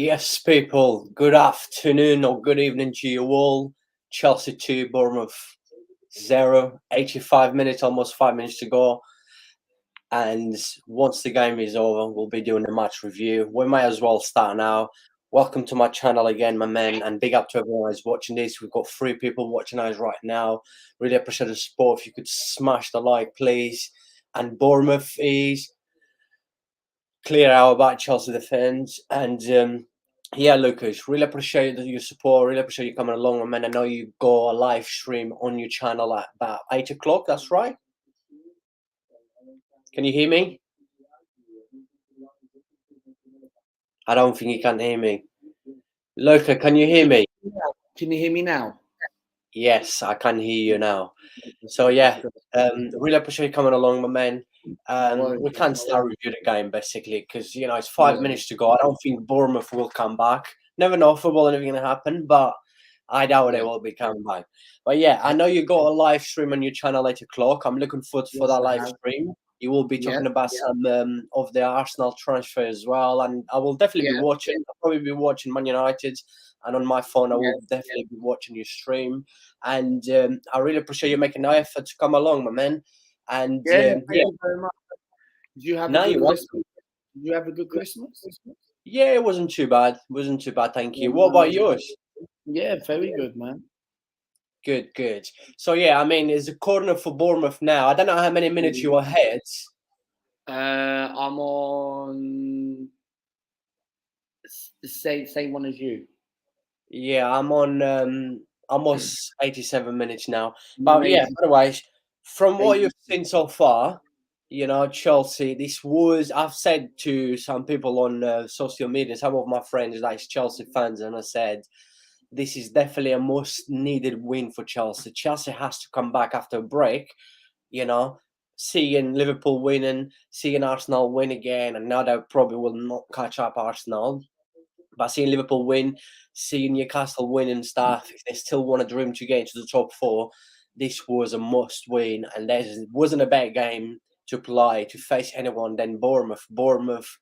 Yes, people, good afternoon or good evening to you all. Chelsea 2, Bournemouth 0, 85 minutes, almost 5 minutes to go. And once the game is over, we'll be doing a match review. We might as well start now. Welcome to my channel again, my men, and big up to everyone who's watching this. We've got 3 people watching us right now. Really appreciate the support. If you could smash the like, please. And Bournemouth is clear out about Chelsea defence. And yeah, Lucas, really appreciate your support. Really appreciate you coming along, man. I know you go a live stream on your channel at about 8 o'clock. That's right. Can you hear me? I don't think you can hear me. Luca, can you hear me? Can you hear me now? Yes, I can hear you now. So yeah, really appreciate you coming along, my man. We can't start review the game basically because it's 5 minutes to go. I don't think Bournemouth will come back. Never know, football and everything can happen, but I doubt they will be coming back. But yeah, I know you got a live stream on your channel 8 o'clock. I'm looking forward for that live stream. You will be talking about some of the Arsenal transfer as well, and I will definitely be watching. I'll probably be watching Man United, and on my phone I will definitely be watching your stream. And I really appreciate you making the effort to come along, my man. And thank you very much. Did you have a good Christmas? Did you have a good Christmas? Yeah, it wasn't too bad. Thank you. What about yours? Yeah, very good, man. Good. So yeah, I mean, it's a corner for Bournemouth now. I don't know how many minutes you are ahead. I'm on the same one as you. Yeah, I'm on almost 87 minutes now. But yeah, otherwise, from what you've seen so far, Chelsea, I've said to some people on social media, some of my friends like Chelsea fans, and I said, this is definitely a most needed win for Chelsea. Chelsea has to come back after a break, seeing Liverpool winning, seeing Arsenal win again, and now they probably will not catch up Arsenal. But seeing Liverpool win, seeing Newcastle win and stuff, if they still want to dream to get into the top 4, this was a must win. And there wasn't a bad game to play to face anyone than Bournemouth.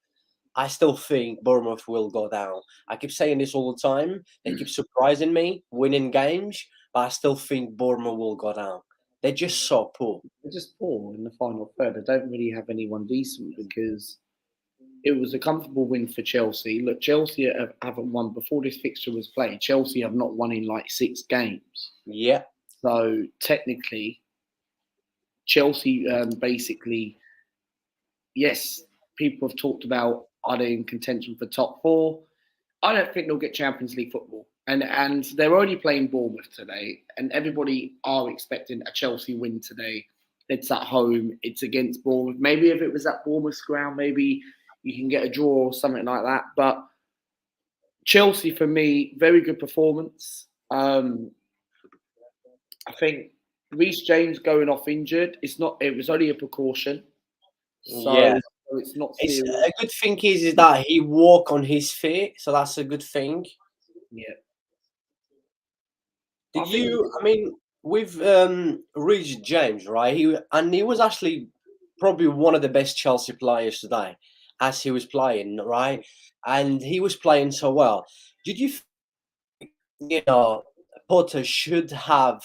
I still think Bournemouth will go down. I keep saying this all the time. They keep surprising me, winning games, but I still think Bournemouth will go down. They're just so poor. They're just poor in the final third. I don't really have anyone decent because it was a comfortable win for Chelsea. Look, Chelsea haven't won before this fixture was played. Chelsea have not won in like 6 games. Yeah. So technically, Chelsea basically, yes, people have talked about are they in contention for top 4? I don't think they'll get Champions League football. And they're already playing Bournemouth today, and everybody are expecting a Chelsea win today. It's at home. It's against Bournemouth. Maybe if it was at Bournemouth's ground, maybe you can get a draw or something like that. But Chelsea, for me, very good performance. I think Reece James going off injured. It was only a precaution. So it's not serious. A good thing is that he walk on his feet, so that's a good thing. Yeah. With Reece James, right? He was actually probably one of the best Chelsea players today, as he was playing, right? And he was playing so well. Did you think, Potter should have,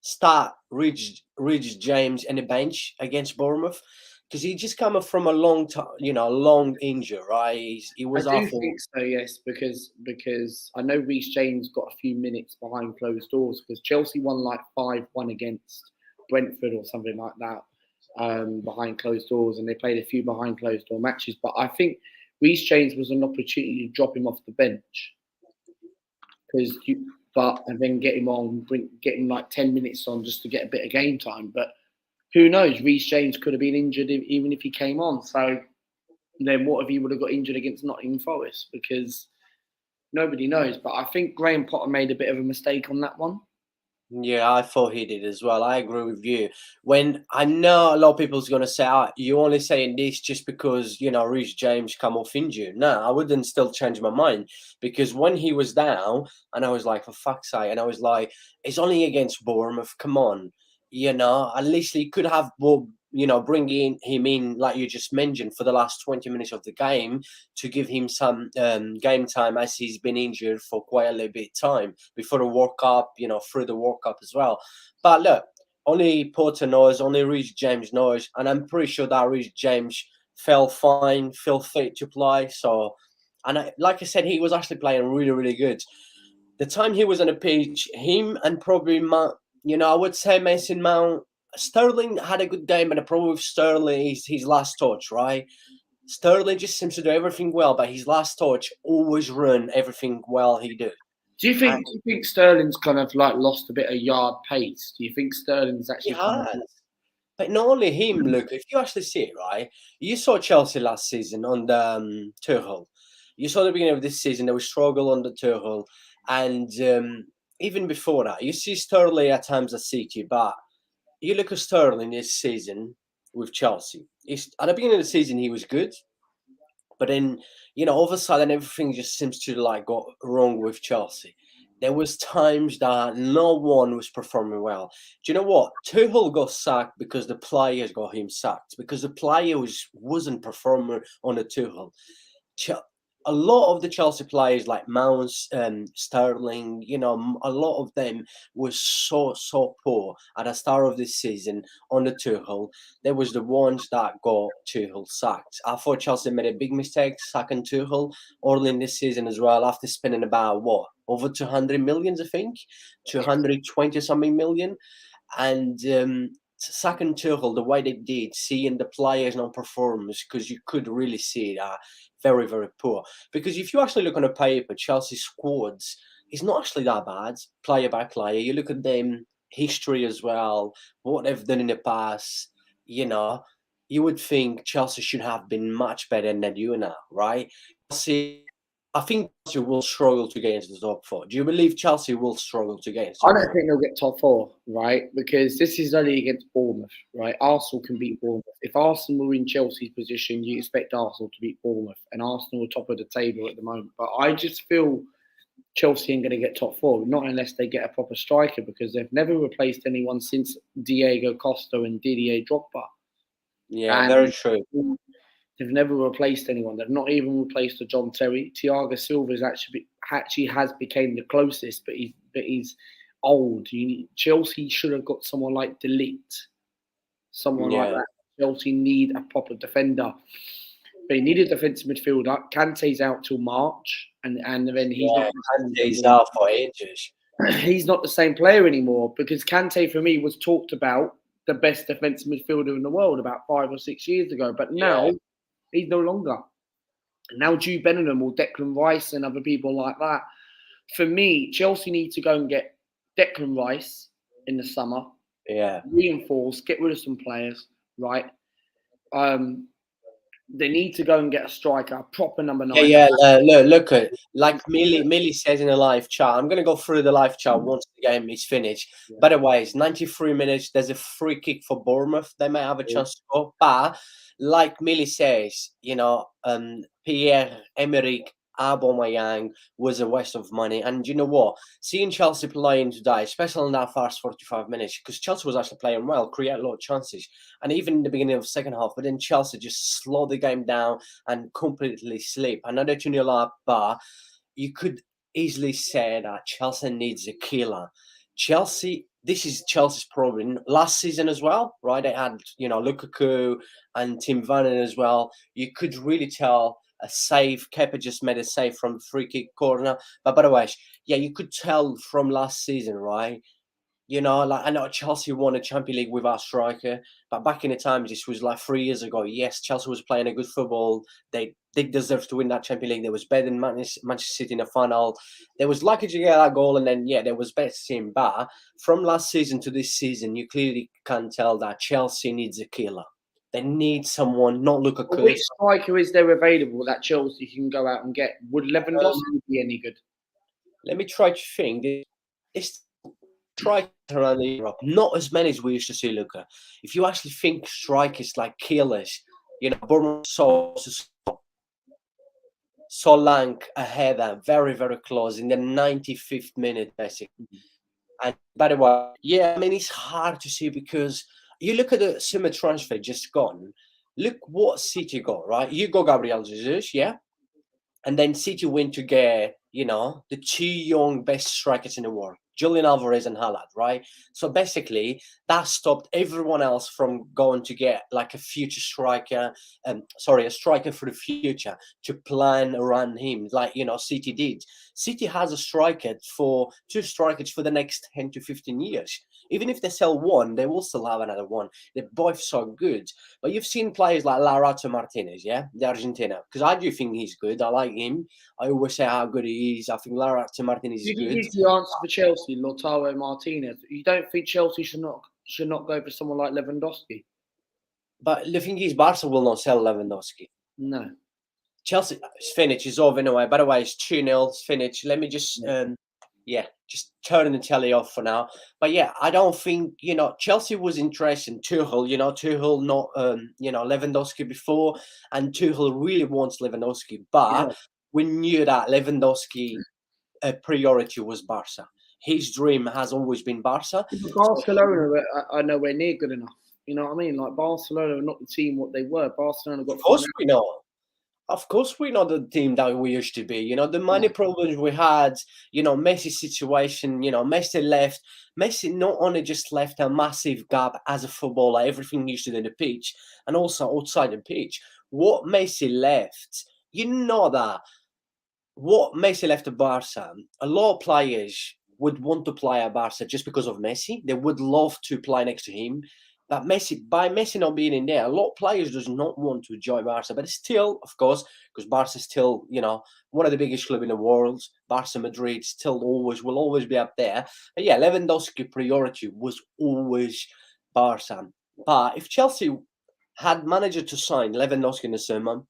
start Reece James in the bench against Bournemouth? Because he just come from a long time, long injury, right? He was. I do think so, yes, because I know Reece James got a few minutes behind closed doors because Chelsea won like 5-1 against Brentford or something like that behind closed doors, and they played a few behind closed door matches. But I think Reece James was an opportunity to drop him off the bench and then get him on, get him like 10 minutes on just to get a bit of game time, but. Who knows? Reece James could have been injured even if he came on. So then what if he would have got injured against Nottingham Forest? Because Nobody knows. But I think Graham Potter made a bit of a mistake on that one. Yeah, I thought he did as well. I agree with you. When I know a lot of people's going to say, you only saying this just because, Reece James come off injured. No, I wouldn't still change my mind because when he was down, and I was like, for fuck's sake, and I was like, it's only against Bournemouth. Come on. At least he could have, bringing him in, like you just mentioned, for the last 20 minutes of the game to give him some game time as he's been injured for quite a little bit of time before the World Cup, through the World Cup as well. But look, only Porter knows, only Reece James knows, and I'm pretty sure that Reece James felt fine, felt fit to play. So, like I said, he was actually playing really, really good. The time he was on the pitch, him and probably Mount, I would say Mason Mount. Sterling had a good game, but the problem with Sterling is his last touch, right? Sterling just seems to do everything well, but his last touch always ruin everything well he do. Do you think Sterling's kind of like lost a bit of yard pace? Do you think Sterling's He actually has. But not only him, look, if you actually see it, right? You saw Chelsea last season on the Tuchel. You saw the beginning of this season, they were struggle on the Tuchel. And even before that, you see Sterling at times at City, but you look at Sterling this season with Chelsea. At the beginning of the season, he was good. But then, all of a sudden, everything just seems to like go wrong with Chelsea. There was times that no one was performing well. Do you know what? Tuchel got sacked because the players got him sacked because the player wasn't performing on the Tuchel. A lot of the Chelsea players like Mount, Sterling, a lot of them was so poor at the start of this season on the Tuchel. They was the ones that got Tuchel sacked. I thought Chelsea made a big mistake sacking Tuchel early in this season as well after spending about over 200 millions, I think, 220 something million. And second Tuchel, the way they did, seeing the players not performance, because you could really see that very, very poor. Because if you actually look on a paper, Chelsea squads is not actually that bad, player by player. You look at them history as well, what they've done in the past, you would think Chelsea should have been much better than they do now, right? I think Chelsea will struggle to get into the top four. Do you believe Chelsea will struggle to get into the I top don't four? think they'll get top four, right? Because this is only against Bournemouth, right? Arsenal can beat Bournemouth. If Arsenal were in Chelsea's position, you expect Arsenal to beat Bournemouth, and Arsenal are top of the table at the moment. But I just feel Chelsea ain't going to get top four, not unless they get a proper striker, because they've never replaced anyone since Diego Costa and Didier Drogba. Yeah, very And true. they've never replaced anyone. They've not even replaced the John Terry. Thiago Silva's actually has became the closest, but he's old. Chelsea should have got someone like De Ligt, someone like Yeah. that. Chelsea need a proper defender. They need a defensive midfielder. Kante's out till March, and then he's Yeah, Kante's out for ages. he's not the same player anymore, because Kante for me was talked about the best defensive midfielder in the world about 5 or 6 years ago, but now he's no longer. Now Jude Bellingham or Declan Rice and other people like that. For me, Chelsea need to go and get Declan Rice in the summer. Yeah. Reinforce, get rid of some players, right? They need to go and get a striker, a proper number 9. Yeah. Look at like Millie says in a live chat. I'm gonna go through the live chat once the game is finished. Yeah. By the way, it's 93 minutes. There's a free kick for Bournemouth. They may have a chance to score, but like Millie says, Pierre-Emerick Aubameyang was a waste of money. And you know what? Seeing Chelsea playing today, especially in that first 45 minutes, because Chelsea was actually playing well, create a lot of chances, and even in the beginning of the second half, but then Chelsea just slowed the game down and completely sleep. Another 2-0 up, but you could easily say that Chelsea needs a killer. This is Chelsea's problem. Last season as well, right? They had, Lukaku and Tim Werner as well. You could really tell a save. Kepa just made a save from free kick corner. But by the way, you could tell from last season, right? I know Chelsea won a Champions League without striker, but back in the times, this was like 3 years ago. Yes, Chelsea was playing a good football. They deserved to win that Champions League. They was better than Manchester City in the final. They was lucky to get that goal, and then there was better team. But from last season to this season, you clearly can tell that Chelsea needs a killer. They need someone, not Lukaku. Which striker is there available that Chelsea can go out and get? Would Lewandowski be any good? Let me try to think. It's strikers around Europe, not as many as we used to see, Luca. If you actually think strikers like killers, Bournemouth saw Lank ahead, very, very close in the 95th minute, basically. And by the way, it's hard to see because you look at the summer transfer just gone. Look what City got, right? You got Gabriel Jesus, yeah? And then City went to get, the two young best strikers in the world, Julian Alvarez and Haaland, right? So basically, that stopped everyone else from going to get like a future striker, a striker for the future to plan around him, like, City did. City has two strikers for the next 10 to 15 years. Even if they sell one, they will still have another one. They're both so good. But you've seen players like Lautaro Martinez, yeah, the Argentina, because I do think he's good. I like him. I always say how good he is. I think Lautaro Martinez is You good. is the answer for Chelsea, Lautaro Martinez. You don't think Chelsea should not go for someone like Lewandowski? But the thing is, Barca will not sell Lewandowski. No. Chelsea, it's finished. It's over anyway. By the way, it's 2-0. It's finished. Let me just just turning the telly off for now. But I don't think, Chelsea was interested in Tuchel, Tuchel not, Lewandowski before, and Tuchel really wants Lewandowski. But we knew that Lewandowski priority was Barca. His dream has always been Barca. Barcelona are nowhere near good enough. You know what I mean? Like Barcelona are not the team what they were. Barcelona got. Of course we know. Of course, we're not the team that we used to be. The money problems we had, Messi's situation, Messi left. Messi not only just left a massive gap as a footballer, everything used to do in the pitch, and also outside the pitch. What Messi left, that what Messi left at Barca, a lot of players would want to play at Barca just because of Messi. They would love to play next to him. But by Messi not being in there, a lot of players does not want to join Barca. But still, of course, because Barca is still, one of the biggest clubs in the world. Barca Madrid still will always be up there. But Lewandowski priority was always Barca. But if Chelsea had managed to sign Lewandowski in the summer,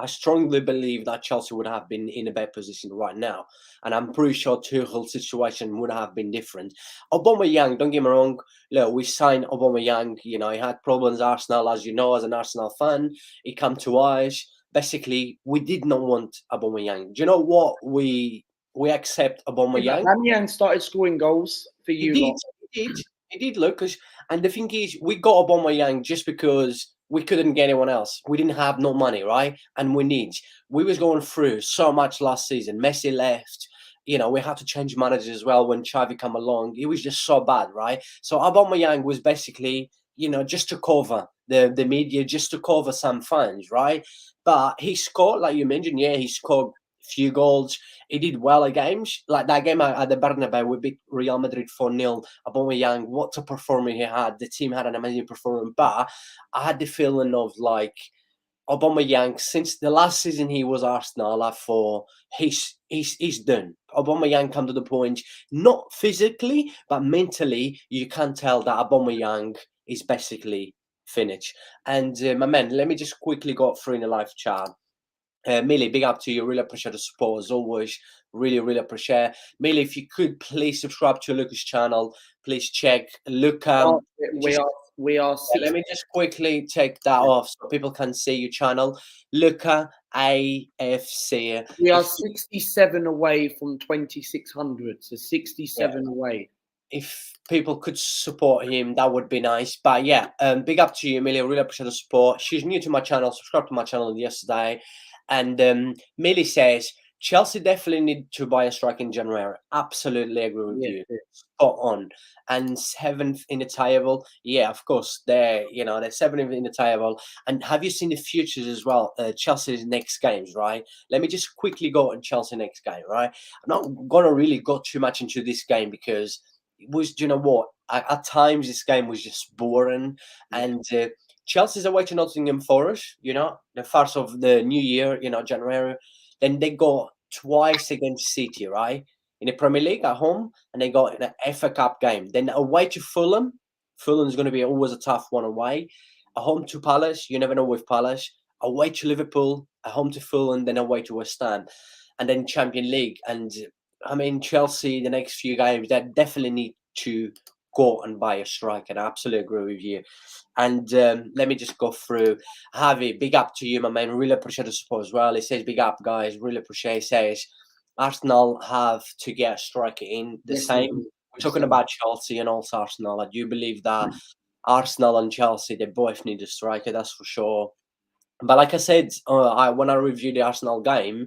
I strongly believe that Chelsea would have been in a better position right now. And I'm pretty sure Tuchel's situation would have been different. Aubameyang, don't get me wrong, look, we signed Aubameyang, he had problems at Arsenal, as you know, as an Arsenal fan. He came to us. Basically, we did not want Aubameyang. Do you know what? We accept Aubameyang. Aubameyang started scoring goals for you. He did, Lucas. And the thing is, we got Aubameyang just because we couldn't get anyone else. We didn't have no money, right? And we was going through so much last season. Messi left. We had to change managers as well when Xavi came along. It was just so bad, right? So Aubameyang was basically, just to cover the media, just to cover some fans, right? But he scored, like you mentioned, he scored few goals. He did well at games. Like that game at the Bernabeu, we beat Real Madrid 4-0. Aubameyang, what a performance he had. The team had an amazing performance. But I had the feeling of like Aubameyang, since the last season he was Arsenal, I thought he's done. Aubameyang come to the point, not physically, but mentally, you can tell that Aubameyang is basically finished. And my man, let me just quickly go through in the live chat. Millie, big up to you. Really appreciate the support as always. Really, really appreciate. Millie, if you could please subscribe to Luca's channel. Please check Luca. We are. Let me just quickly take that off so people can see your channel. Luca AFC. We are 67 away from 2600. So 67 away. If people could support him, that would be nice. But big up to you, Millie. Really appreciate the support. She's new to my channel. Subscribed to my channel yesterday. And Millie says, Chelsea definitely need to buy a striker in January. Absolutely agree with you. Spot on. And 7th in the table. Yeah, of course. They're 7th in the table. And have you seen the futures as well? Chelsea's next games, right? Let me just quickly go on Chelsea next game, right? I'm not going to really go too much into this game because it was, at times this game was just boring. And Chelsea's away to Nottingham Forest, the first of the new year, January. Then they go twice against City, right? In the Premier League at home, and they go in an FA Cup game. Then away to Fulham. Fulham's going to be always a tough one away. a home to Palace. You never know with Palace. Away to Liverpool, a home to Fulham, then away to West Ham, and then Champions League. And I mean, Chelsea, the next few games, they definitely need to go and buy a striker. And I absolutely agree with you. And let me just go through. Javi, big up to you, my man. Really appreciate the support as well. He says, big up, guys. Really appreciate it. He says, Arsenal have to get a striker in the Yes, they same. do. We're Yes, talking they do. about Chelsea and also Arsenal. I do believe that Arsenal and Chelsea, they both need a striker, that's for sure. But like I said, when I reviewed the Arsenal game,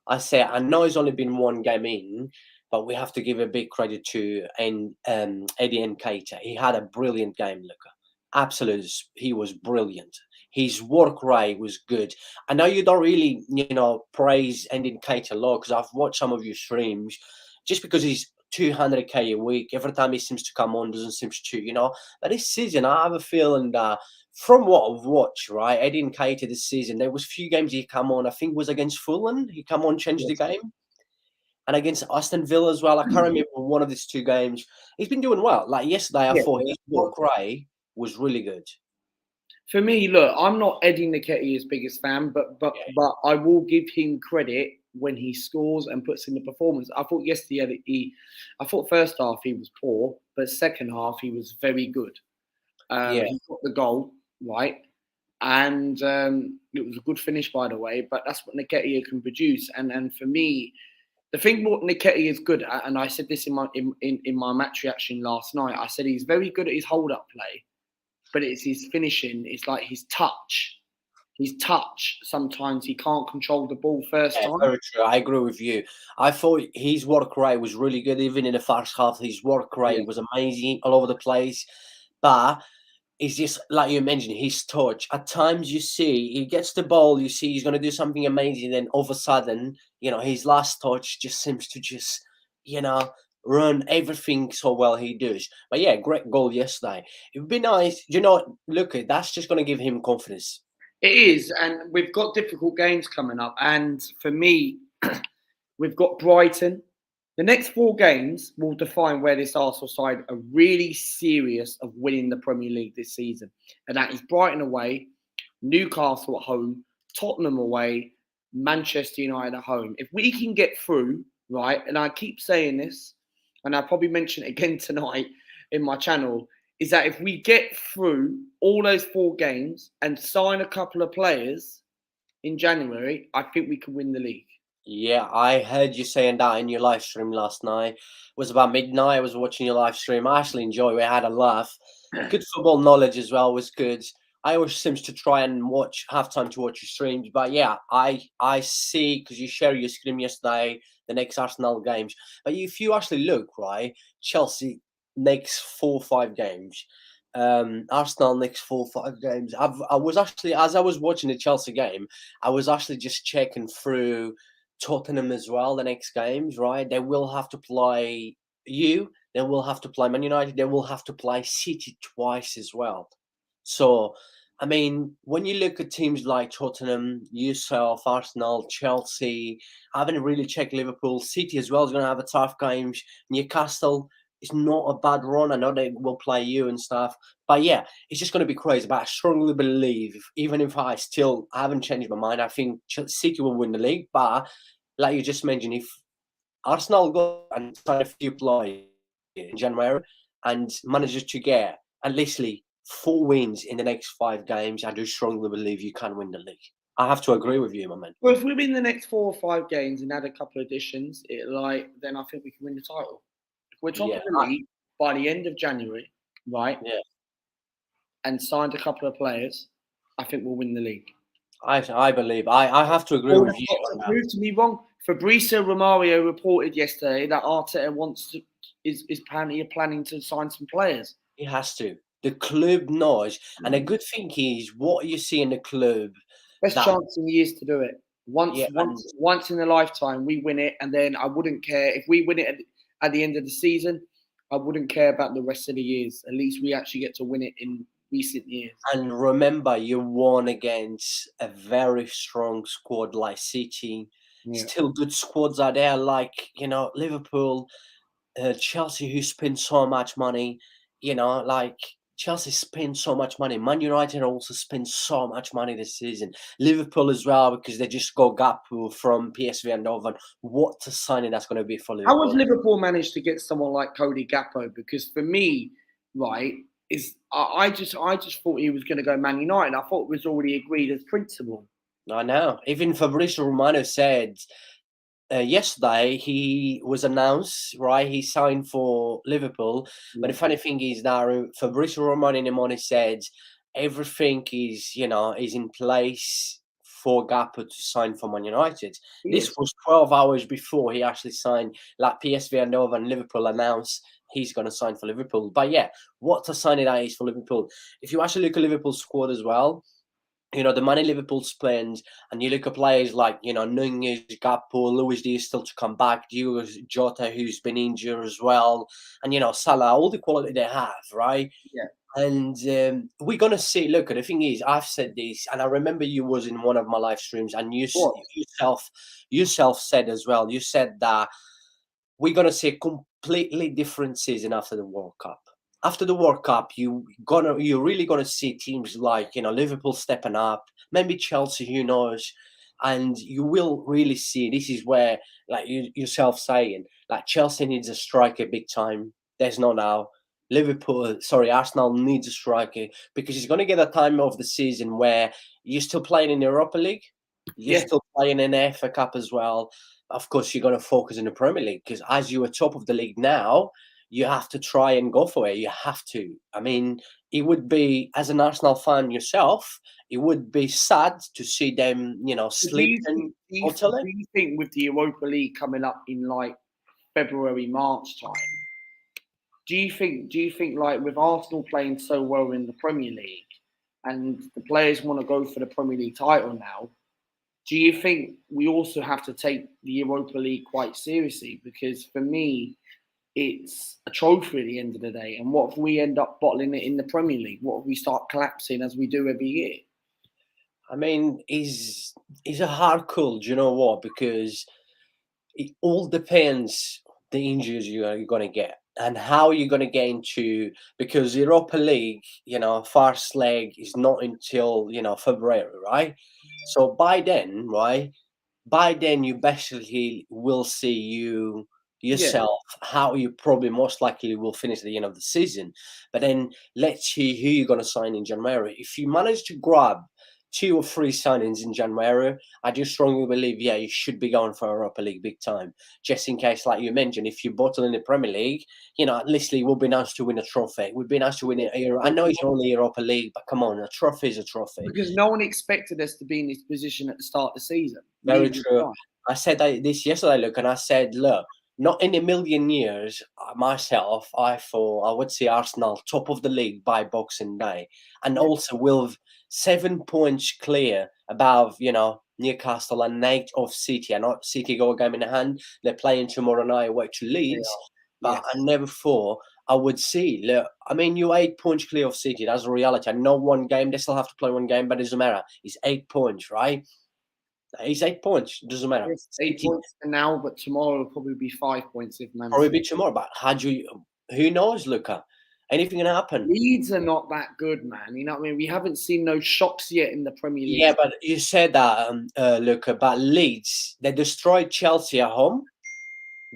I say I know it's only been one game in, but we have to give a big credit to Eddie Nketiah. He had a brilliant game, Luca. Absolutely, he was brilliant. His work rate was good. I know you don't really, praise Eddie Nketiah a lot because I've watched some of your streams, just because he's 200k a week. Every time he seems to come on, doesn't seem to. But this season, I have a feeling that from what I've watched, right, Eddie Nketiah this season, there was few games he come on. I think it was against Fulham. He come on, changed the Yes. game, and against Aston Villa as well. I can't remember one of these two games. He's been doing well. Like yesterday, I Yeah, thought yeah, his yeah. work rate was really good. For me, look, I'm not Eddie Nketiah's biggest fan, Yeah, but I will give him credit when he scores and puts in the performance. I thought yesterday I thought first half he was poor, but second half he was very good. yeah, He got the goal right, and it was a good finish, by the way. But that's what Nketiah can produce. And for me, the thing what Nketiah is good at, and I said this in my match reaction last night, I said he's very good at his hold up play, but it's his finishing. It's like his touch. His touch. Sometimes he can't control the ball first yeah, time. very true. I agree with you. I thought his work rate was really good. Even in the first half, his work Yeah, rate was amazing all over the place. But it's just like you mentioned, his touch. At times, you see he gets the ball. You see he's going to do something amazing. Then all of a sudden, his last touch just seems to just, you know, run everything so well he does. But yeah, great goal yesterday. It would be nice, look, that's just going to give him confidence. it is, and we've got difficult games coming up. And for me, we've got Brighton. The next four games will define where this Arsenal side are really serious of winning the Premier League this season. And that is Brighton away, Newcastle at home, Tottenham away, Manchester United at home. If we can get through, right, and I keep saying this, and I'll probably mention it again tonight in my channel, is that if we get through all those four games and sign a couple of players in January, I think we can win the league. Yeah, I heard you saying that in your live stream last night. It was about midnight. I was watching your live stream. I actually enjoyed it. We had a laugh. Good football knowledge as well was good. I always seems to try and have time to watch your streams. But yeah, I see because you shared your screen yesterday, the next Arsenal games. But if you actually look, right, Chelsea next 4 or 5 games. Arsenal next 4 or 5 games. I was actually, as I was watching the Chelsea game, I was actually just checking through Tottenham as well, the next games, right? They will have to play you, they will have to play Man United, they will have to play City twice as well. So, I mean, when you look at teams like Tottenham, yourself, Arsenal, Chelsea, I haven't really checked Liverpool. City as well is going to have a tough games. Newcastle is not a bad run. I know they will play you and stuff. But yeah, it's just going to be crazy. But I strongly believe, even if I haven't changed my mind, I think City will win the league. But like you just mentioned, if Arsenal go and sign a few players in January and manages to get at least 4 wins in the next 5 games, I do strongly believe you can win the league. I have to agree with you, my man. Well, if we win the next 4 or 5 games and add a couple of additions, then I think we can win the title. If we're top Yeah, of the league by the end of January, right, yeah. and signed a couple of players, I think we'll win the league. I believe. I have to agree All with they've you got on to that. prove to me wrong. Fabrizio Romario reported yesterday that Arteta is apparently planning to sign some players. He has to. The club knows, and a good thing is what you see in the club. Best That chance in years to do it. Once, yeah, and once, once in a lifetime, we win it, and then I wouldn't care if we win it at the end of the season. I wouldn't care about the rest of the years. At least we actually get to win it in recent years. and remember, you won against a very strong squad like City. Yeah. Still good squads are there, like Liverpool, Chelsea, who spend so much money. Like Chelsea spent so much money. Man United also spent so much money this season. Liverpool as well, because they just got Gakpo from PSV Eindhoven. What a signing that's going to be for How has Liverpool. Liverpool managed to get someone like Cody Gakpo? Because for me, right, I just thought he was going to go Man United. I thought it was already agreed as principle. I know. Even Fabrizio Romano said yesterday he was announced, right? He signed for Liverpool. But the funny thing is that Fabrizio Romano in the morning said everything is in place for Gakpo to sign for Man United. This Yes. was 12 hours before he actually signed. Like PSV Eindhoven and Liverpool announced he's going to sign for Liverpool. But yeah, what a signing that is for Liverpool. If you actually look at Liverpool's squad as well, the money Liverpool spends, and you look at players like, Nunez, Gakpo, Luis Diaz still to come back, Diogo Jota, who's been injured as well, and, Salah, all the quality they have, right? Yeah. And we're going to see, look, the thing is, I've said this, and I remember you was in one of my live streams, and yourself said as well, you said that we're going to see a completely different season after the World Cup. After the World Cup, you're really gonna see teams like Liverpool stepping up, maybe Chelsea, who knows, and you will really see. This is where, like you yourself saying, like Chelsea needs a striker big time. There's no now. Arsenal needs a striker because it's gonna get a time of the season where you're still playing in the Europa League, you're Yeah. still playing in the FA Cup as well. Of course, you're gonna focus in the Premier League because as you are top of the league now, you have to try and go for it. You have to. I mean, it would be, as an Arsenal fan yourself, it would be sad to see them, So do you slipping think, do you, totally. do you think with the Europa League coming up in like February, March time, do you think like with Arsenal playing so well in the Premier League and the players want to go for the Premier League title now, do you think we also have to take the Europa League quite seriously? Because for me, it's a trophy at the end of the day. And what if we end up bottling it in the Premier League? What if we start collapsing as we do every year? I mean, is a hard call. Do you know what? Because it all depends the injuries you're going to get and how you're going to get into, because Europa League, first leg is not until February, right? So by then, right, you basically will see Yeah. yourself how you probably most likely will finish at the end of the season. But then let's see who you're going to sign in January. If you manage to grab 2 or 3 signings in January, I do strongly believe, you should be going for Europa League big time. Just in case, like you mentioned, if you bottle in the Premier League, at least it would be nice to win a trophy. It would be nice to win a Euro. I know it's only Europa League, but come on, a trophy is a trophy. Because no one expected us to be in this position at the start of the season. Very Neither did true. I. I said this yesterday, look, and I said, look, not in a million years, myself, I thought I would see Arsenal top of the league by Boxing Day, and Yeah. also with 7 points clear above, Newcastle and 8 of City. And not City got a game in hand. They're playing tomorrow night away to They Leeds, are. but Yes. I never thought I would see. Look, I mean, you're 8 points clear of City. That's a reality. I know one game, they still have to play one game, but it doesn't matter. It's 8 points, right? It's 8 points. Doesn't matter. Yes, 8 points for now, but tomorrow will probably be 5 points if Man Probably a City. bit tomorrow, but who knows, Luca? Anything can happen. Leeds are not that good, man. You know what I mean? We haven't seen no shocks yet in the Premier League. Yeah, but you said that, Luca, but Leeds, they destroyed Chelsea at home.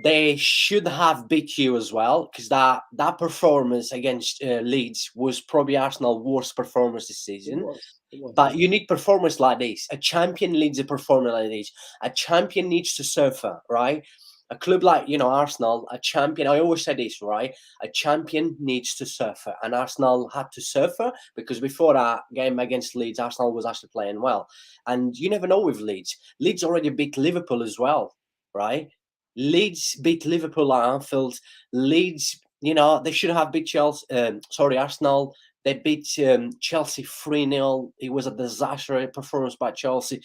They should have beat you as well, because that performance against Leeds was probably Arsenal's worst performance this It season. was. It was. But you need performance like this. A champion needs a performance like this. A champion needs to suffer, right? A club like, Arsenal, a champion, I always say this, right? A champion needs to suffer. And Arsenal had to suffer because before that game against Leeds, Arsenal was actually playing well. And you never know with Leeds. Leeds already beat Liverpool as well, right? Leeds beat Liverpool at Anfield. Leeds, they should have beat Arsenal. They beat Chelsea 3-0. It was a disastrous performance by Chelsea.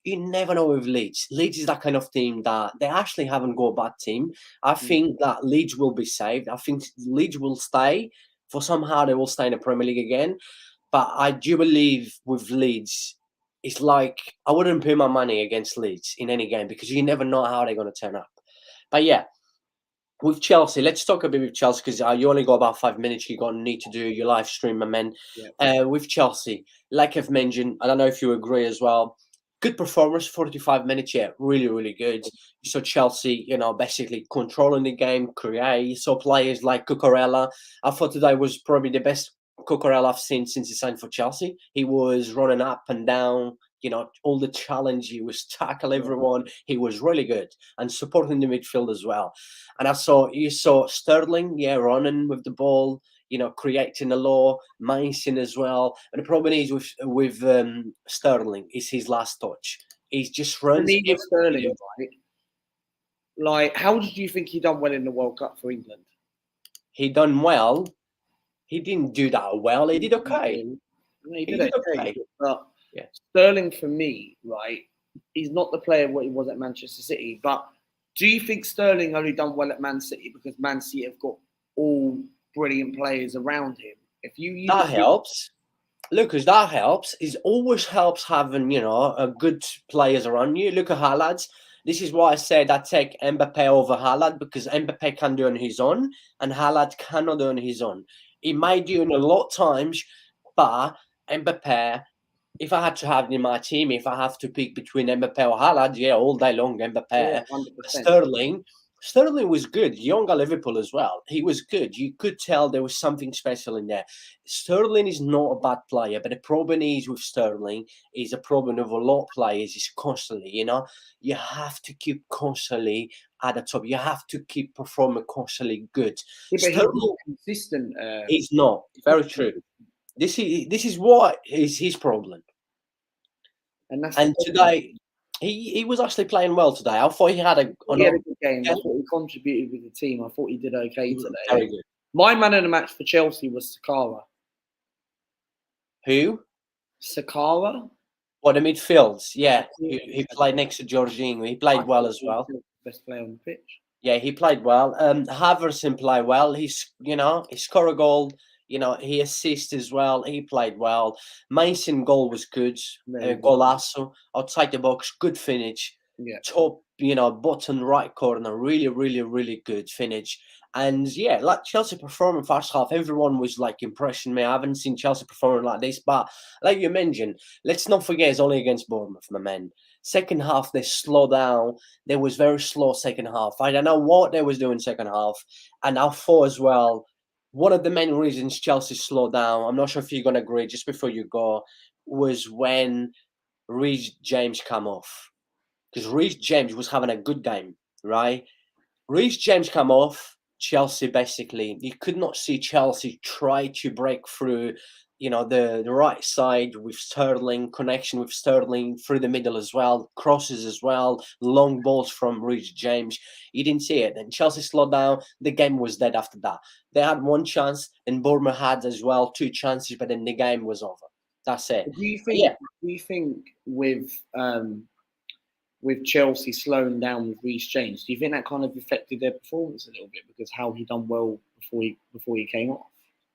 You never know with Leeds. Leeds is that kind of team that they actually haven't got a bad team. I think that Leeds will be saved. I think Leeds will stay. For somehow they will stay in the Premier League again. But I do believe with Leeds, it's like I wouldn't put my money against Leeds in any game because you never know how they're going to turn up. But yeah, with Chelsea, let's talk a bit with Chelsea because you only got about 5 minutes. You're going to need to do your live stream, my man. Yeah. With Chelsea, like I've mentioned, I don't know if you agree as well. Good performance, 45 minutes. Yeah, really, really good. You saw Chelsea, basically controlling the game, create. You saw players like Cucurella. I thought today was probably the best Cucurella I've seen since he signed for Chelsea. He was running up and down. All the challenge. He was tackle everyone. He was really good and supporting the midfield as well. And you saw Sterling, running with the ball, creating a law, Mason as well. And the problem is with Sterling is his last touch. He just For runs. me, with Sterling, right? Like, how did you think he done well in the World Cup for England? He done well. He didn't do that well. He did okay. He did okay. But yeah. Sterling, for me, right, he's not the player what he was at Manchester City. But do you think Sterling only done well at Man City because Man City have got all brilliant players around him? That helps. Lucas, that helps. It always helps having, a good players around you. Look at Haaland. This is why I said I take Mbappe over Haaland because Mbappe can do on his own and Haaland cannot do on his own. He might do it a lot of times, but Mbappe, if I had to have him in my team, if I have to pick between Mbappe or Haaland, all day long Mbappe. Yeah, Sterling was good. Younger Liverpool as well. He was good. You could tell there was something special in there. Sterling is not a bad player, but the problem is with Sterling is a problem of a lot of players is constantly, you have to keep constantly at the top. You have to keep performing constantly good. Yeah, but Sterling he's not consistent. He's not. Very true. This is what is his problem. And today, he was actually playing well today. I thought he had a good game. I thought he contributed with the team. I thought he did okay today. Very good. My man of the match for Chelsea was Sakara. Who? Sakara. What, the midfields? Yeah, he played next to Jorginho. He played well as well. Best player on the pitch. Yeah, he played well. Havertz played well. He scored a goal. He assisted as well. He played well. Mason goal was good. Golasso outside the box, good finish. Yeah. Top, bottom right corner, really, really, really good finish. And yeah, like Chelsea performing first half, everyone was like impressing me. I haven't seen Chelsea performing like this, but like you mentioned, let's not forget it's only against Bournemouth, my man. Second half, they slow down. There was very slow second half. I don't know what they was doing second half. And I thought as well, one of the main reasons Chelsea slowed down, I'm not sure if you're going to agree, just before you go, was when Reece James came off. Because Reece James was having a good game, right? Reece James came off, Chelsea basically, you could not see Chelsea try to break through, the right side with Sterling, connection with Sterling through the middle as well, crosses as well, long balls from Reece James. You didn't see it. And Chelsea slowed down. The game was dead after that. They had one chance, and Bournemouth had as well 2 chances, but then the game was over. That's it. Do you think with Chelsea slowing down with Reece James, do you think that kind of affected their performance a little bit because how he done well before he came off?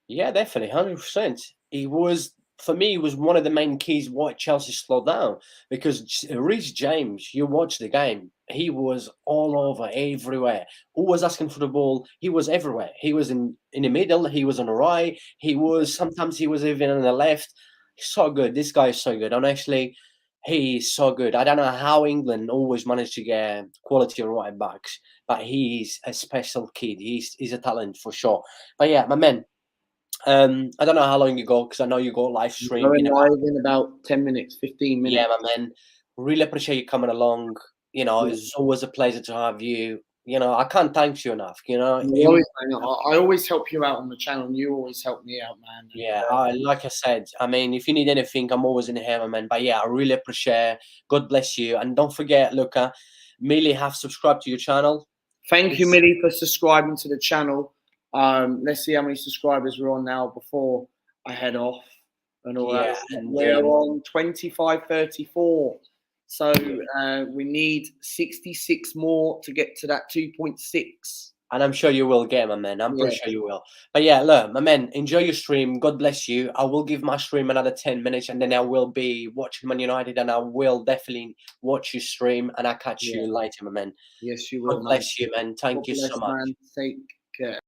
Yeah, definitely, 100%. He was, for me, he was one of the main keys why Chelsea slowed down because Reece James, you watch the game, he was all over, everywhere. Always asking for the ball. He was everywhere. He was in the middle. He was on the right. Sometimes he was even on the left. He's so good. This guy is so good. Honestly, he's so good. I don't know how England always managed to get quality right backs, but he's a special kid. He's a talent for sure. But yeah, my man. I don't know how long you go because I know you go live stream. Going live in about 10 minutes, 15 minutes. Yeah, my man. Really appreciate you coming along. It's always a pleasure to have you. I can't thank you enough. I always help you out on the channel, and you always help me out, man. Yeah, like I said, I mean, if you need anything, I'm always in here, my man. But yeah, I really appreciate. God bless you, and don't forget, Luca, Millie have subscribed to your channel. Thank you, Millie, for subscribing to the channel. Let's see how many subscribers we're on now before I head off and all that. And we're on 2534. So we need 66 more to get to that 2.6. And I'm sure you will get, my man. I'm pretty Yeah, sure you will. But yeah, look, my man, enjoy your stream. God bless you. I will give my stream another 10 minutes and then I will be watching Man United and I will definitely watch your stream and I'll catch yeah. you later, my man. Yes, you God will, man. bless you, man. God Thank you so bless, much. man. Take care.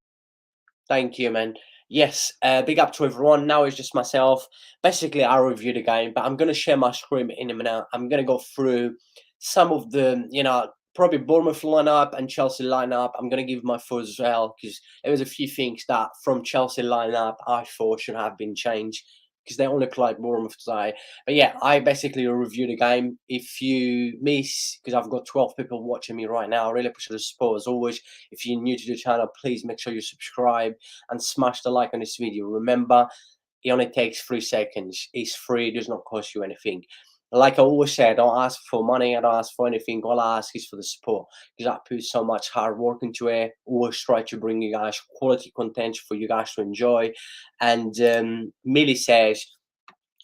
Thank you, man. Yes, big up to everyone. Now it's just myself. Basically, I review the game, but I'm gonna share my screen in a minute. I'm gonna go through some of the, probably Bournemouth lineup and Chelsea lineup. I'm gonna give my thoughts as well because there was a few things that from Chelsea lineup I thought should have been changed because they only played Bournemouth today. But yeah, I basically review the game. If you miss, because I've got 12 people watching me right now, I really appreciate the support as always. If you're new to the channel, please make sure you subscribe and smash the like on this video. Remember, it only takes 3 seconds. It's free, it does not cost you anything. Like I always say, I don't ask for money, I don't ask for anything. All I ask is for the support because I put so much hard work into it. Always try to bring you guys quality content for you guys to enjoy. And Millie says,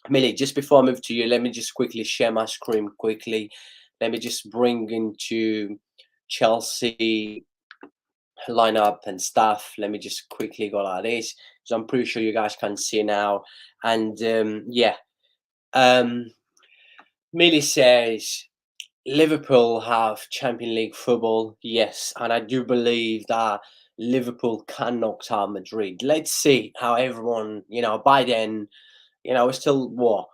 Millie, just before I move to you, let me just quickly share my screen quickly. Let me just bring into Chelsea lineup and stuff. Let me just quickly go like this. So I'm pretty sure you guys can see now. And yeah, um, Millie says Liverpool have Champions League football. Yes, and I do believe that Liverpool can knock out Madrid. Let's see how everyone, by then, we're still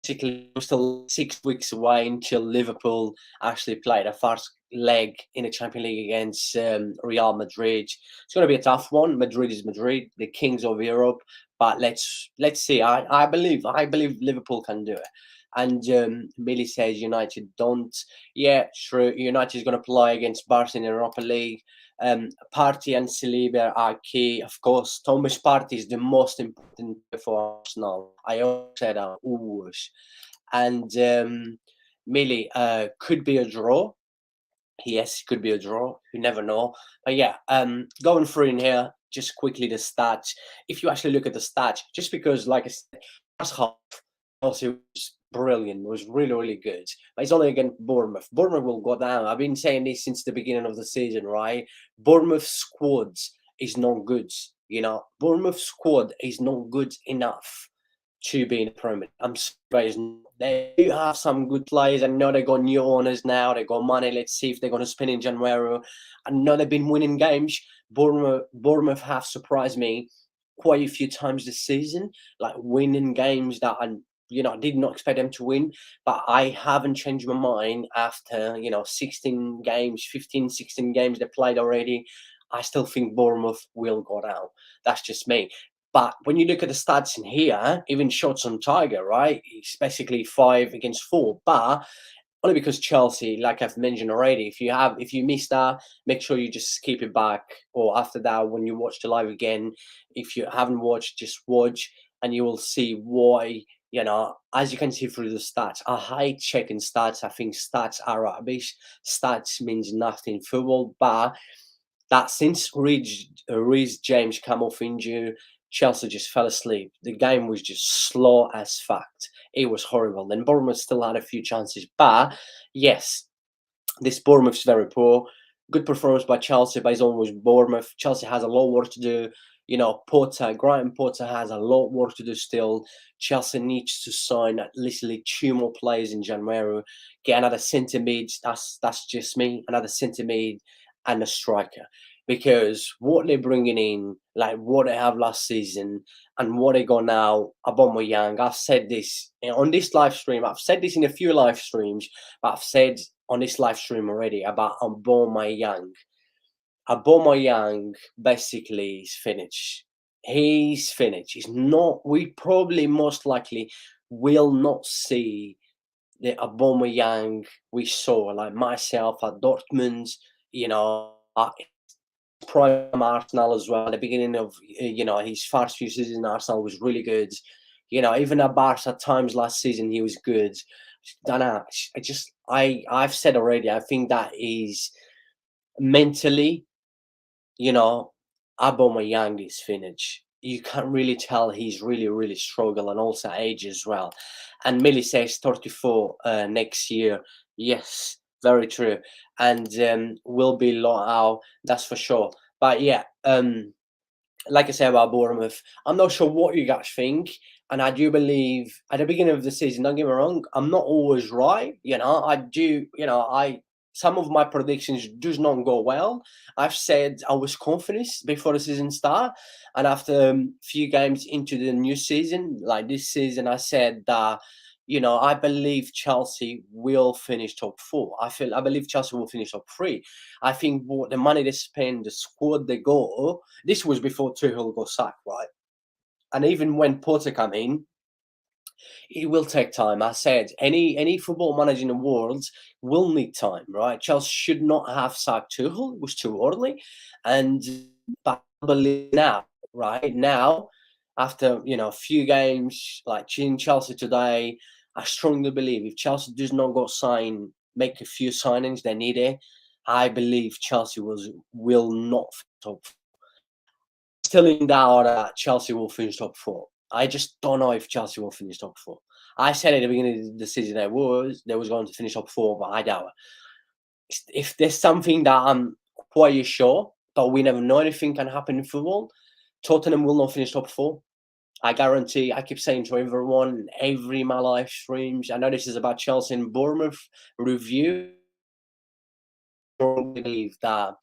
basically we're still 6 weeks away until Liverpool actually play the first leg in the Champions League against Real Madrid. It's going to be a tough one. Madrid is Madrid, the kings of Europe. But let's see. I believe Liverpool can do it. And Millie says United don't. Yeah, true. United is going to play against Barca in the Europa League. Partey and Saliba are key. Of course, Thomas Partey is the most important for Arsenal. I always said that, always. And Millie, could be a draw. Yes, could be a draw. You never know. But yeah, going through in here, just quickly the stats. If you actually look at the stats, just because, like I said, first half, Chelsea was brilliant. It was really, really good. But it's only against Bournemouth. Bournemouth will go down. I've been saying this since the beginning of the season, right? Bournemouth squad is not good. Bournemouth squad is not good enough to be in the Premier League. I'm surprised. They do have some good players. I know they got new owners now. They got money. Let's see if they're going to spend in January. I know they've been winning games. Bournemouth have surprised me quite a few times this season, like winning games that I did not expect them to win. But I haven't changed my mind after 16 games, 15, 16 games they played already. I still think Bournemouth will go down. That's just me. But when you look at the stats in here, even shots on target, right? It's basically 5 against 4. But only because Chelsea, like I've mentioned already, if you miss that, make sure you just skip it back, or after that when you watch the live again. If you haven't watched, just watch and you will see why. As you can see through the stats, I hate checking stats. I think stats are rubbish. Stats means nothing in football, but that since Reece James come off injury, Chelsea just fell asleep. The game was just slow as fact. It was horrible. Then Bournemouth still had a few chances, but yes, this Bournemouth's very poor. Good performance by Chelsea, but it's always Bournemouth. Chelsea has a lot of work to do. Graham Potter has a lot of work to do still. Chelsea needs to sign at least 2 more players in January. Get another centre mid. That's just me. Another centre mid and a striker. Because what they're bringing in, like what they have last season and what they got now, Aubameyang, I've said this on this live stream. I've said this in a few live streams, but I've said on this live stream already about Aubameyang. Aubameyang basically is finished. He's finished. He's not. We probably most likely will not see the Aubameyang we saw, like myself at Dortmund. At prime Arsenal as well. At the beginning of his first few seasons in Arsenal was really good. Even at Barca at times last season he was good. Don't know. I've said already. I think that is mentally, Aubameyang is finished. You can't really tell he's really, really struggling, and also age as well. And Millie says 34 next year. Yes, Very true. And will be lot out, that's for sure. But yeah, like I said about Bournemouth, I'm not sure what you guys think. And I do believe at the beginning of the season, don't get me wrong, I'm not always right. I do, some of my predictions does not go well. I've said I was confident before the season start. And after a few games into the new season, like this season, I said that I believe Chelsea will finish top four. I believe Chelsea will finish top three. I think what the money they spend, the squad they go. This was before Tuchel got sacked, right? And even when Potter came in, it will take time. I said any football manager in the world will need time, right? Chelsea should not have sacked Tuchel. It was too early, and but I believe now, right now, after a few games like in Chelsea today, I strongly believe if Chelsea does not go make a few signings they need it, I believe Chelsea will not top. Still in doubt that Chelsea will finish top four. I just don't know if Chelsea will finish top four. I said at the beginning of the season they was going to finish top four, but I doubt it. If there's something that I'm quite sure, but we never know, anything can happen in football. Tottenham will not finish top four. I guarantee. I keep saying to everyone, every my live streams. I know this is about Chelsea and Bournemouth review. I believe that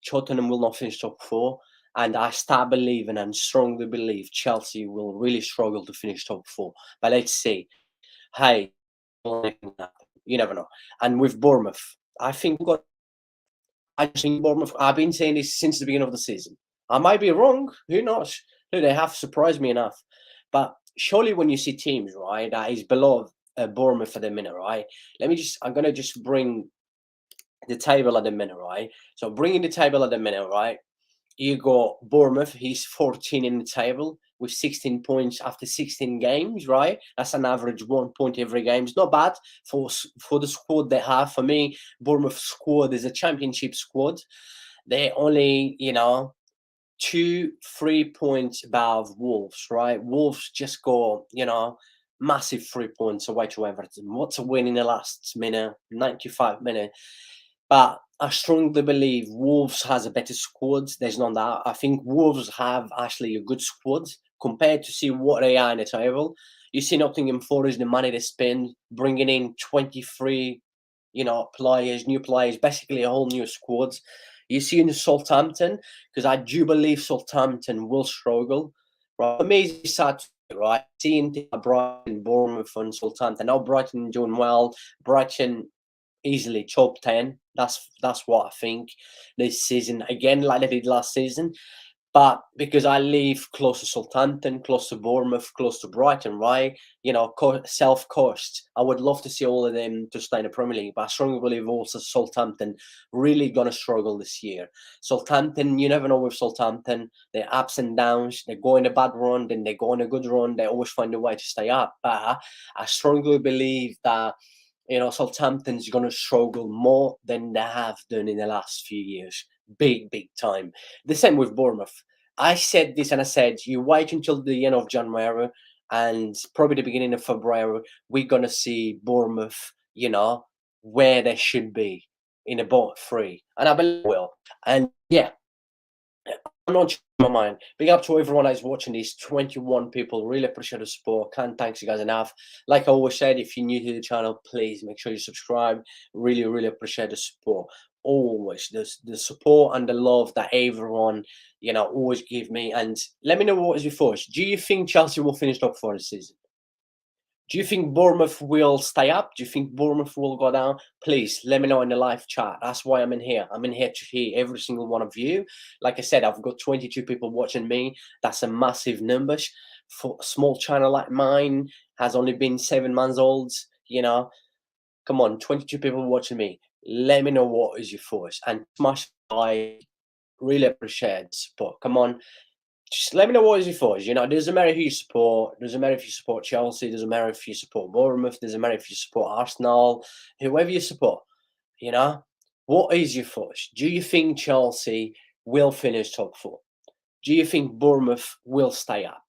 Tottenham will not finish top four. And I start believing and strongly believe Chelsea will really struggle to finish top four. But let's see. Hey, you never know. And with Bournemouth, I think Bournemouth. I've been saying this since the beginning of the season. I might be wrong. Who knows? They have surprised me enough. But surely, when you see teams right that is below Bournemouth at the minute, right? I'm gonna just bring the table at the minute, right? So bringing the table at the minute, right? You got Bournemouth, he's 14 in the table with 16 points after 16 games, right? That's an average 1 point every game. It's not bad for the squad they have. For me, Bournemouth squad is a championship squad. They're only, 2-3 points above Wolves, right? Wolves just got, massive 3 points away to Everton. What's a win in the last minute, 95 minutes? But I strongly believe Wolves has a better squad. There's none that. I think Wolves have actually a good squad compared to see what they are in the table. You see Nottingham Forest, the money they spend, bringing in 23, players, new players, basically a whole new squad. You see in Southampton, because I do believe Southampton will struggle. Right? For me, it's sad, right? Seeing Brighton, Bournemouth, and Southampton. Now Brighton doing well. Brighton easily top 10. That's what I think this season, again like they did last season. But because I live close to Southampton, close to Bournemouth, close to Brighton, right? Self-cost. I would love to see all of them to stay in the Premier League, but I strongly believe also Southampton really going to struggle this year. Southampton, you never know with Southampton. They're ups and downs. They go in a bad run, then they go in a good run. They always find a way to stay up. But I strongly believe that Southampton's going to struggle more than they have done in the last few years. Big time. The same with Bournemouth. I said this and I said, you wait until the end of January and probably the beginning of February, we're going to see Bournemouth, where they should be in the bottom three. And I believe will. And yeah, I'm not changing my mind. Big up to everyone that's watching these 21 people. Really appreciate the support. Can't thank you guys enough. Like I always said, if you're new to the channel, please make sure you subscribe. Really appreciate the support. Always the support and the love that everyone, always give me. And let me know what is your thoughts. Do you think Chelsea will finish top four this season? Do you think Bournemouth will stay up? Do you think Bournemouth will go down? Please let me know in the live chat. That's why I'm in here. I'm in here to hear every single one of you. Like I said, I've got 22 people watching me. That's a massive number. For a small channel like mine, has only been 7 months old. Come on, 22 people watching me. Let me know what is your thoughts. And smash like. Really appreciate the support. Come on. Just let me know what is your thoughts. Doesn't matter who you support. Doesn't matter if you support Chelsea. Doesn't matter if you support Bournemouth. Doesn't matter if you support Arsenal. Whoever you support, what is your thoughts? Do you think Chelsea will finish top four? Do you think Bournemouth will stay up?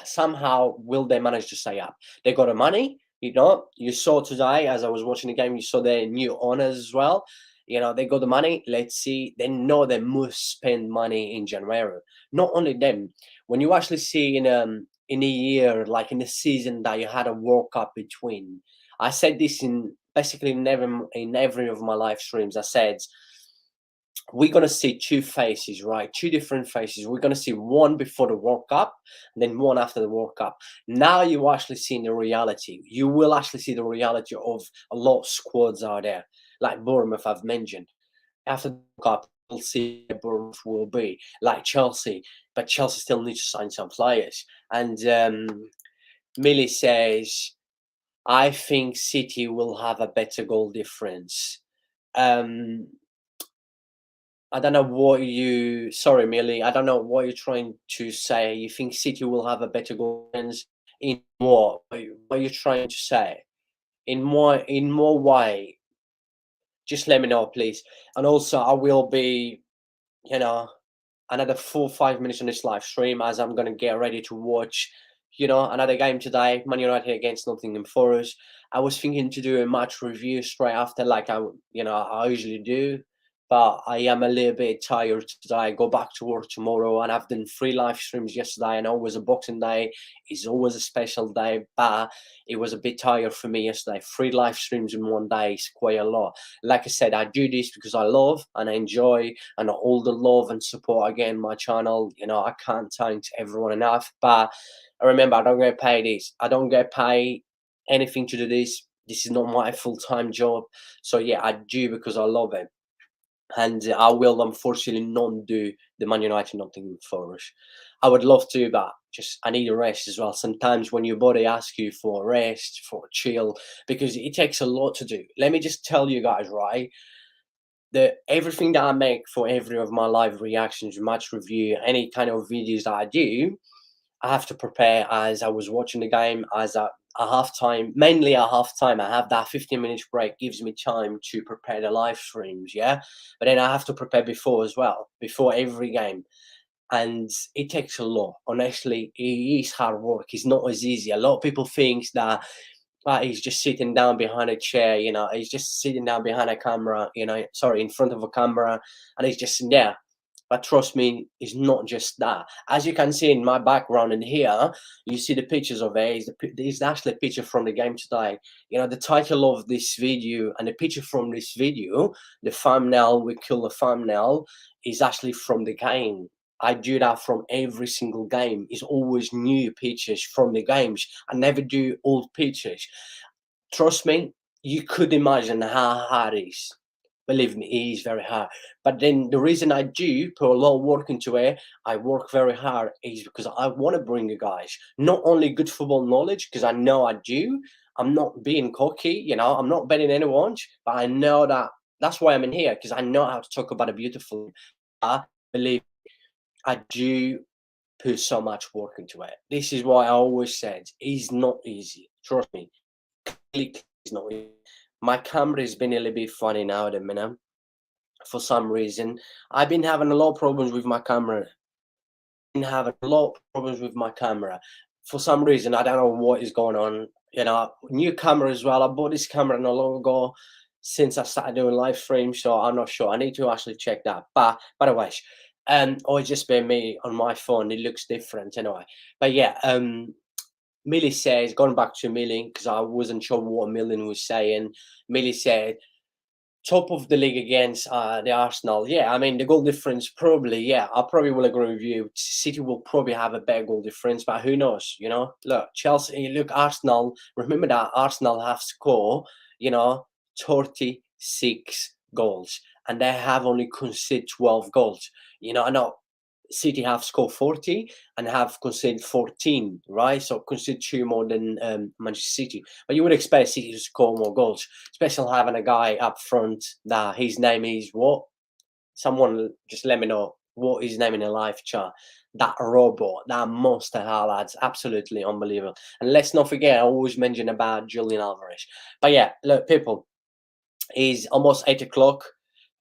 Somehow, will they manage to stay up? They got the money. You know, you saw today as I was watching the game, you saw their new owners as well. You know, they got the money. Let's see. They know they must spend money in January. Not only them, when you actually see in a year, like in a season that you had a World Cup between. I said this in basically in every of my live streams. I said we're gonna see two faces, right? Two different faces. We're gonna see one before the World Cup, and then one after the World Cup. Now you actually see the reality. You will actually see the reality of a lot of squads out there, like Bournemouth I've mentioned. After the World Cup, we'll see where Bournemouth will be, like Chelsea, but Chelsea still need to sign some players. And Millie says, I think City will have a better goal difference. Um, I don't know what you. Sorry, Millie. I don't know what you're trying to say. You think City will have a better goal difference in what? What are you trying to say? In more way? Just let me know, please. And also, I will be, you know, another 4 or 5 minutes on this live stream as I'm gonna get ready to watch, another game today, Man United against Nottingham Forest. I was thinking to do a match review straight after, like I usually do, but I am a little bit tired today. I go back to work tomorrow, and I've done 3 live streams yesterday. And always a Boxing Day is always a special day, but it was a bit tired for me yesterday. 3 live streams in one day is quite a lot. Like I said, I do this because I love and I enjoy, and all the love and support again my channel. I can't thank everyone enough. But I remember, I don't get paid this. I don't get paid anything to do this. This is not my full-time job. So yeah, I do because I love it. And I will unfortunately not do the Man United Nottingham Forest. I would love to, but just I need a rest as well. Sometimes when your body asks you for a rest, for a chill, because it takes a lot to do. Let me just tell you guys, right? That everything that I make for every of my live reactions, match review, any kind of videos that I do, I have to prepare as I was watching the game, as a half time, mainly a half time. I have that 15 minutes break, gives me time to prepare the live streams, yeah. But then I have to prepare before as well, before every game. And it takes a lot. Honestly, it is hard work. It's not as easy. A lot of people think that he's just sitting down behind a chair, he's just sitting down behind a camera, sorry, in front of a camera, and he's just sitting there. But trust me, it's not just that. As you can see in my background in here, you see the pictures of it. It's actually a picture from the game today. The title of this video and the picture from this video, the thumbnail, we kill the thumbnail, is actually from the game. I do that from every single game. It's always new pictures from the games. I never do old pictures. Trust me, you could imagine how hard it is. Believe me, it is very hard. But then the reason I do put a lot of work into it, I work very hard, is because I want to bring you guys not only good football knowledge, because I know I do. I'm not being cocky, I'm not betting anyone, but I know that's why I'm in here, because I know how to talk about a beautiful. I believe I do put so much work into it. This is why I always said it's not easy. Trust me, it's not easy. My camera has been a little bit funny now at the minute. For some reason, I've been having a lot of problems with my camera. For some reason, I don't know what is going on. New camera as well. I bought this camera not long ago since I started doing live streams, so I'm not sure. I need to actually check that. But by the way, or it's just been me on my phone. It looks different anyway. But yeah, Millie says, going back to Millie, because I wasn't sure what Millie was saying. Millie said, top of the league against the Arsenal. Yeah, I mean, the goal difference probably, yeah, I probably will agree with you. City will probably have a better goal difference, but who knows, Look, Chelsea, look, Arsenal, remember that Arsenal have scored, 36 goals, and they have only conceded 12 goals. I know City have scored 40 and have conceded 14, right? So conceded 2 more than Manchester City. But you would expect City to score more goals, especially having a guy up front that his name is what? Someone just let me know what his name in the live chat. That robot, that monster highlights, absolutely unbelievable. And let's not forget, I always mention about Julian Alvarez. But yeah, look, people, it's almost 8 o'clock.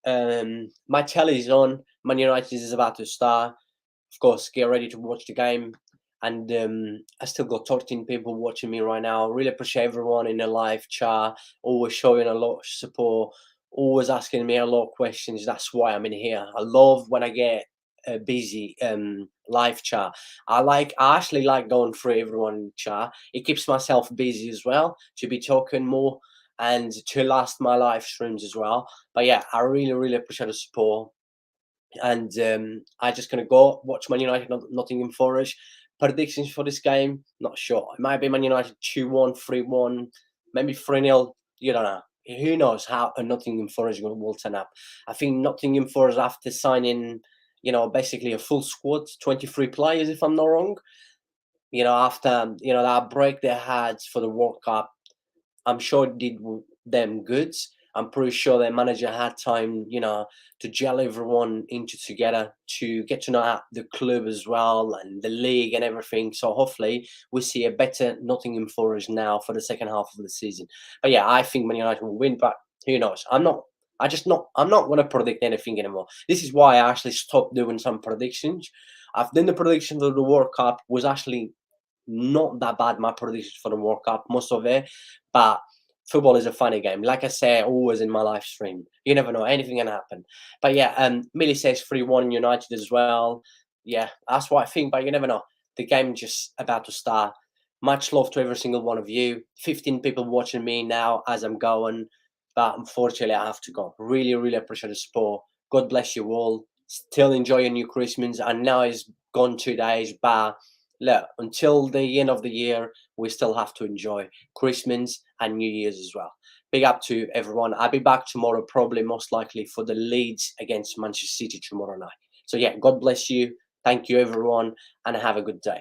My telly is on. Man United is about to start. Of course, get ready to watch the game. And I still got 13 people watching me right now. I really appreciate everyone in the live chat, always showing a lot of support, always asking me a lot of questions. That's why I'm in here. I love when I get a busy live chat. I actually like going through everyone in chat. It keeps myself busy as well to be talking more and to last my live streams as well. But yeah, I really, really appreciate the support. And I just gonna go watch Man United, Nottingham Forest. Predictions for this game, not sure. It might be Man United 2-1, 3-1, maybe 3-0. You don't know. Who knows how a Nottingham Forest will turn up. I think Nottingham Forest, after signing, basically a full squad, 23 players, if I'm not wrong, after, that break they had for the World Cup, I'm sure it did them good. I'm pretty sure their manager had time, to gel everyone into together to get to know the club as well and the league and everything. So hopefully we see a better Nottingham Forest now for the second half of the season. But yeah, I think Man United will win, but who knows? I'm not going to predict anything anymore. This is why I actually stopped doing some predictions. I've done the predictions of the World Cup was actually not that bad, my predictions for the World Cup, most of it. But football is a funny game. Like I say, always in my live stream. You never know, anything can happen. But yeah, Millie says 3-1 United as well. Yeah, that's what I think, but you never know. The game just about to start. Much love to every single one of you. 15 people watching me now as I'm going. But unfortunately, I have to go. Really, really appreciate the support. God bless you all. Still enjoying your Christmas. And now it's gone 2 days, but look, until the end of the year, we still have to enjoy Christmas and New Year's as well. Big up to everyone. I'll be back tomorrow, probably most likely for the Leeds against Manchester City tomorrow night. So yeah, God bless you. Thank you, everyone, and have a good day.